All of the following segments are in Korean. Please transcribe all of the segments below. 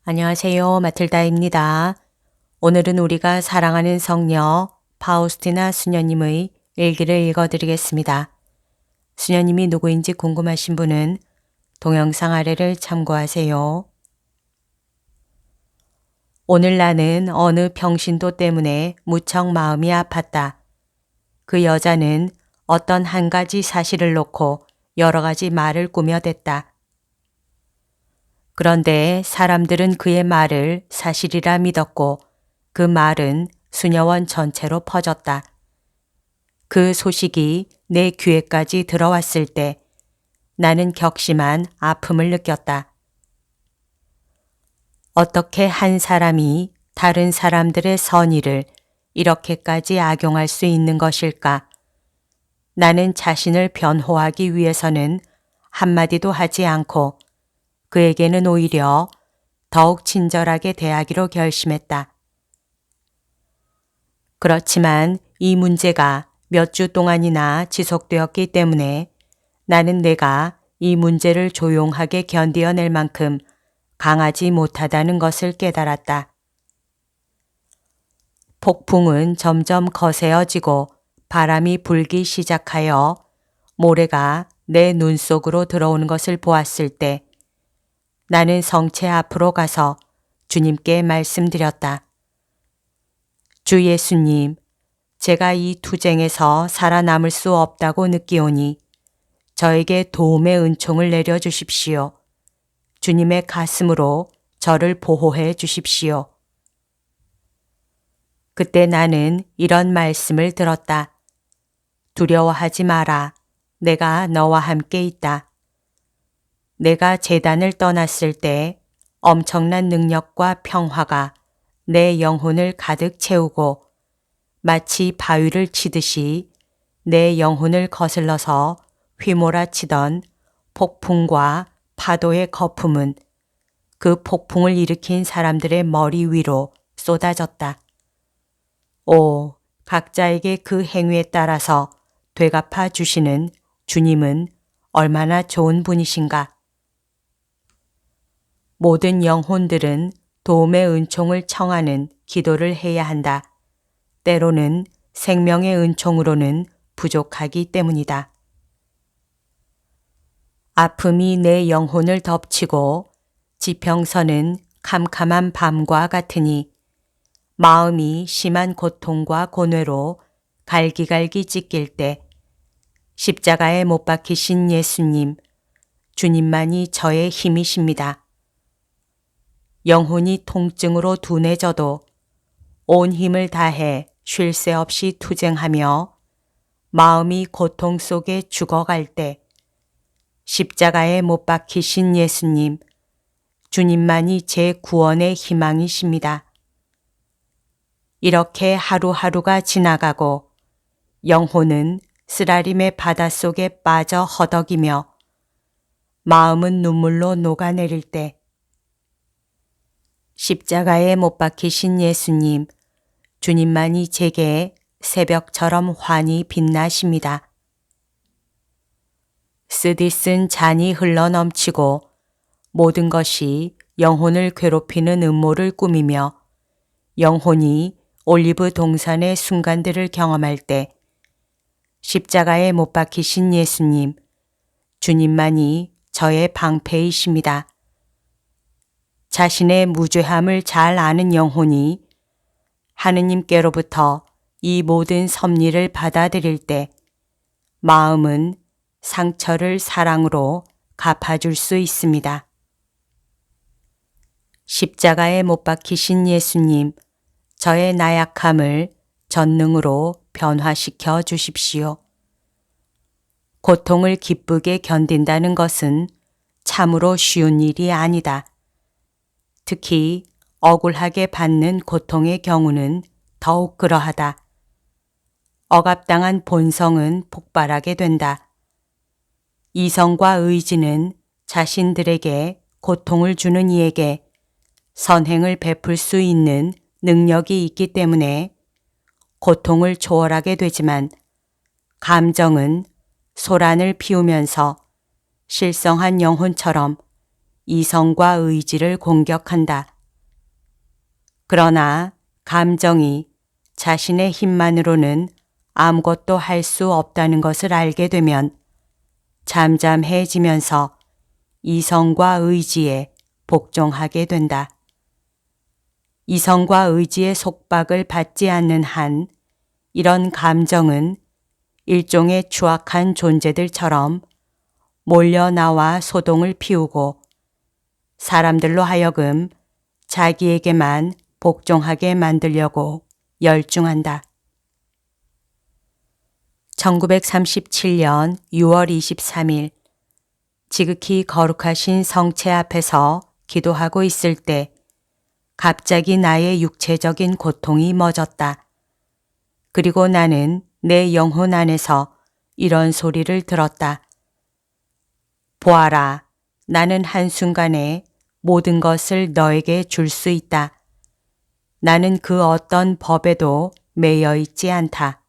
안녕하세요. 마틀다입니다. 오늘은 우리가 사랑하는 성녀 파우스티나 수녀님의 일기를 읽어드리겠습니다. 수녀님이 누구인지 궁금하신 분은 동영상 아래를 참고하세요. 오늘 나는 어느 병신도 때문에 무척 마음이 아팠다. 그 여자는 어떤 한 가지 사실을 놓고 여러 가지 말을 꾸며댔다. 그런데 사람들은 그의 말을 사실이라 믿었고 그 말은 수녀원 전체로 퍼졌다. 그 소식이 내 귀에까지 들어왔을 때 나는 격심한 아픔을 느꼈다. 어떻게 한 사람이 다른 사람들의 선의를 이렇게까지 악용할 수 있는 것일까? 나는 자신을 변호하기 위해서는 한마디도 하지 않고 그에게는 오히려 더욱 친절하게 대하기로 결심했다. 그렇지만 이 문제가 몇 주 동안이나 지속되었기 때문에 나는 내가 이 문제를 조용하게 견디어낼 만큼 강하지 못하다는 것을 깨달았다. 폭풍은 점점 거세어지고 바람이 불기 시작하여 모래가 내 눈 속으로 들어오는 것을 보았을 때 나는 성체 앞으로 가서 주님께 말씀드렸다. 주 예수님, 제가 이 투쟁에서 살아남을 수 없다고 느끼오니 저에게 도움의 은총을 내려주십시오. 주님의 가슴으로 저를 보호해 주십시오. 그때 나는 이런 말씀을 들었다. 두려워하지 마라. 내가 너와 함께 있다. 내가 제단을 떠났을 때 엄청난 능력과 평화가 내 영혼을 가득 채우고 마치 바위를 치듯이 내 영혼을 거슬러서 휘몰아치던 폭풍과 파도의 거품은 그 폭풍을 일으킨 사람들의 머리 위로 쏟아졌다. 오, 각자에게 그 행위에 따라서 되갚아 주시는 주님은 얼마나 좋은 분이신가. 모든 영혼들은 도움의 은총을 청하는 기도를 해야 한다. 때로는 생명의 은총으로는 부족하기 때문이다. 아픔이 내 영혼을 덮치고 지평선은 캄캄한 밤과 같으니 마음이 심한 고통과 고뇌로 갈기갈기 찢길 때 십자가에 못 박히신 예수님, 주님만이 저의 힘이십니다. 영혼이 통증으로 둔해져도 온 힘을 다해 쉴 새 없이 투쟁하며 마음이 고통 속에 죽어갈 때 십자가에 못 박히신 예수님, 주님만이 제 구원의 희망이십니다. 이렇게 하루하루가 지나가고 영혼은 쓰라림의 바닷속에 빠져 허덕이며 마음은 눈물로 녹아내릴 때 십자가에 못 박히신 예수님, 주님만이 제게 새벽처럼 환히 빛나십니다. 쓰디쓴 잔이 흘러넘치고 모든 것이 영혼을 괴롭히는 음모를 꾸미며 영혼이 올리브 동산의 순간들을 경험할 때 십자가에 못 박히신 예수님, 주님만이 저의 방패이십니다. 자신의 무죄함을 잘 아는 영혼이 하느님께로부터 이 모든 섭리를 받아들일 때 마음은 상처를 사랑으로 갚아줄 수 있습니다. 십자가에 못 박히신 예수님, 저의 나약함을 전능으로 변화시켜 주십시오. 고통을 기쁘게 견딘다는 것은 참으로 쉬운 일이 아니다. 특히 억울하게 받는 고통의 경우는 더욱 그러하다. 억압당한 본성은 폭발하게 된다. 이성과 의지는 자신들에게 고통을 주는 이에게 선행을 베풀 수 있는 능력이 있기 때문에 고통을 초월하게 되지만 감정은 소란을 피우면서 실성한 영혼처럼 이성과 의지를 공격한다. 그러나 감정이 자신의 힘만으로는 아무것도 할 수 없다는 것을 알게 되면 잠잠해지면서 이성과 의지에 복종하게 된다. 이성과 의지의 속박을 받지 않는 한 이런 감정은 일종의 추악한 존재들처럼 몰려나와 소동을 피우고 사람들로 하여금 자기에게만 복종하게 만들려고 열중한다. 1937년 6월 23일 지극히 거룩하신 성체 앞에서 기도하고 있을 때 갑자기 나의 육체적인 고통이 멎었다. 그리고 나는 내 영혼 안에서 이런 소리를 들었다. 보아라, 나는 한순간에 모든 것을 너에게 줄 수 있다. 나는 그 어떤 법에도 매여 있지 않다.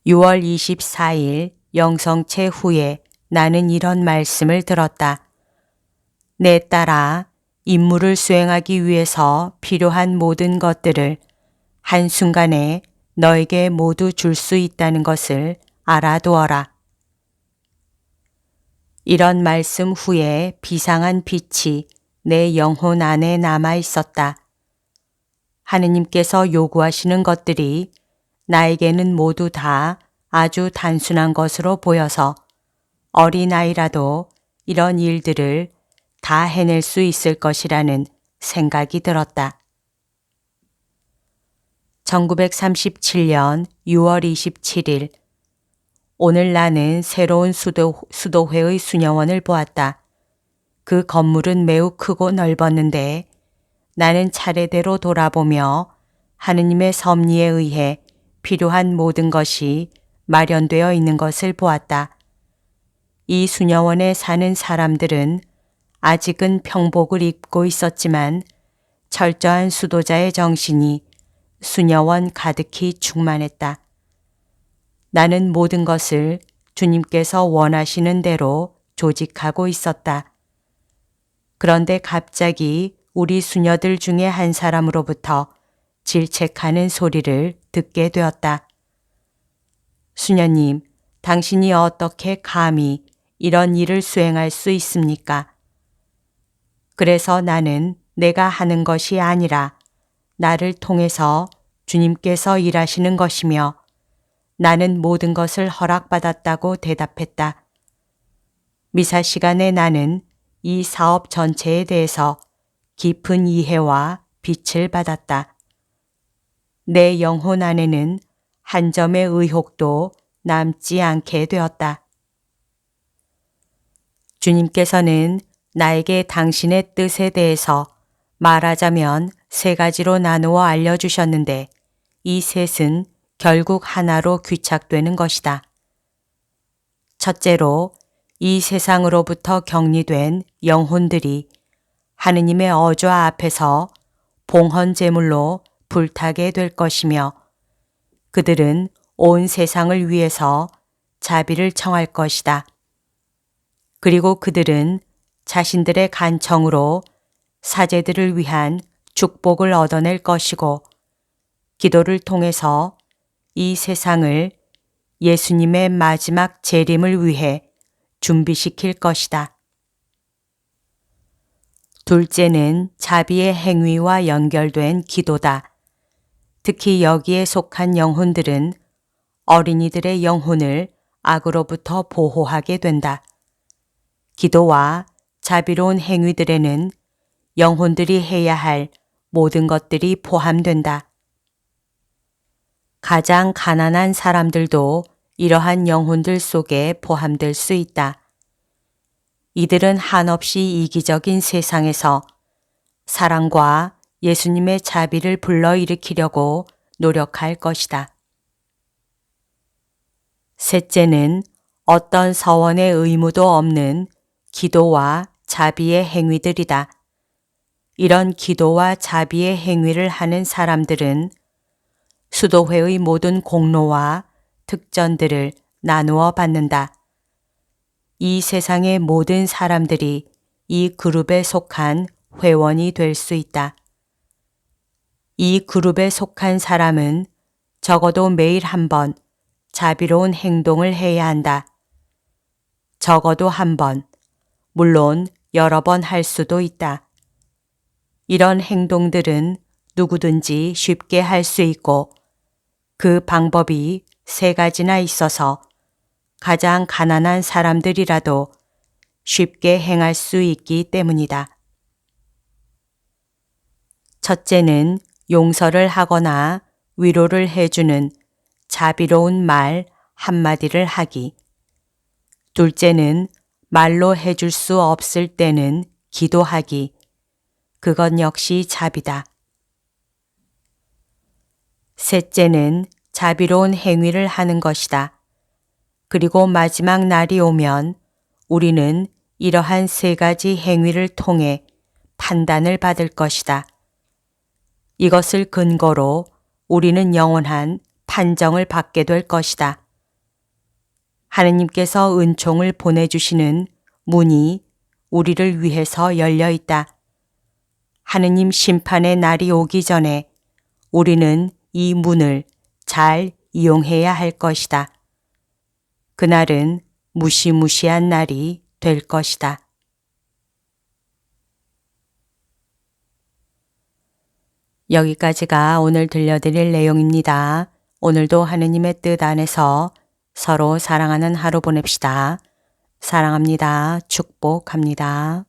6월 24일 영성체 후에 나는 이런 말씀을 들었다. 내 딸아, 임무를 수행하기 위해서 필요한 모든 것들을 한순간에 너에게 모두 줄 수 있다는 것을 알아두어라. 이런 말씀 후에 비상한 빛이 내 영혼 안에 남아 있었다. 하느님께서 요구하시는 것들이 나에게는 모두 다 아주 단순한 것으로 보여서 어린아이라도 이런 일들을 다 해낼 수 있을 것이라는 생각이 들었다. 1937년 6월 27일 오늘 나는 새로운 수도회의 수녀원을 보았다. 그 건물은 매우 크고 넓었는데 나는 차례대로 돌아보며 하느님의 섭리에 의해 필요한 모든 것이 마련되어 있는 것을 보았다. 이 수녀원에 사는 사람들은 아직은 평복을 입고 있었지만 철저한 수도자의 정신이 수녀원 가득히 충만했다. 나는 모든 것을 주님께서 원하시는 대로 조직하고 있었다. 그런데 갑자기 우리 수녀들 중에 한 사람으로부터 질책하는 소리를 듣게 되었다. 수녀님, 당신이 어떻게 감히 이런 일을 수행할 수 있습니까? 그래서 나는 내가 하는 것이 아니라 나를 통해서 주님께서 일하시는 것이며 나는 모든 것을 허락받았다고 대답했다. 미사 시간에 나는 이 사업 전체에 대해서 깊은 이해와 빛을 받았다. 내 영혼 안에는 한 점의 의혹도 남지 않게 되었다. 주님께서는 나에게 당신의 뜻에 대해서 말하자면 세 가지로 나누어 알려주셨는데 이 셋은 결국 하나로 귀착되는 것이다. 첫째로 이 세상으로부터 격리된 영혼들이 하느님의 어좌 앞에서 봉헌 제물로 불타게 될 것이며 그들은 온 세상을 위해서 자비를 청할 것이다. 그리고 그들은 자신들의 간청으로 사제들을 위한 축복을 얻어낼 것이고 기도를 통해서 이 세상을 예수님의 마지막 재림을 위해 준비시킬 것이다. 둘째는 자비의 행위와 연결된 기도다. 특히 여기에 속한 영혼들은 어린이들의 영혼을 악으로부터 보호하게 된다. 기도와 자비로운 행위들에는 영혼들이 해야 할 모든 것들이 포함된다. 가장 가난한 사람들도 이러한 영혼들 속에 포함될 수 있다. 이들은 한없이 이기적인 세상에서 사랑과 예수님의 자비를 불러일으키려고 노력할 것이다. 셋째는 어떤 서원의 의무도 없는 기도와 자비의 행위들이다. 이런 기도와 자비의 행위를 하는 사람들은 수도회의 모든 공로와 특전들을 나누어 받는다. 이 세상의 모든 사람들이 이 그룹에 속한 회원이 될 수 있다. 이 그룹에 속한 사람은 적어도 매일 한 번 자비로운 행동을 해야 한다. 적어도 한 번, 물론 여러 번 할 수도 있다. 이런 행동들은 누구든지 쉽게 할 수 있고 그 방법이 3가지나 있어서 가장 가난한 사람들이라도 쉽게 행할 수 있기 때문이다. 첫째는 용서를 하거나 위로를 해주는 자비로운 말 한마디를 하기. 둘째는 말로 해줄 수 없을 때는 기도하기. 그건 역시 자비다. 셋째는 자비로운 행위를 하는 것이다. 그리고 마지막 날이 오면 우리는 이러한 3가지 행위를 통해 판단을 받을 것이다. 이것을 근거로 우리는 영원한 판정을 받게 될 것이다. 하느님께서 은총을 보내주시는 문이 우리를 위해서 열려 있다. 하느님 심판의 날이 오기 전에 우리는 이 문을 잘 이용해야 할 것이다. 그날은 무시무시한 날이 될 것이다. 여기까지가 오늘 들려드릴 내용입니다. 오늘도 하느님의 뜻 안에서 서로 사랑하는 하루 보냅시다. 사랑합니다. 축복합니다.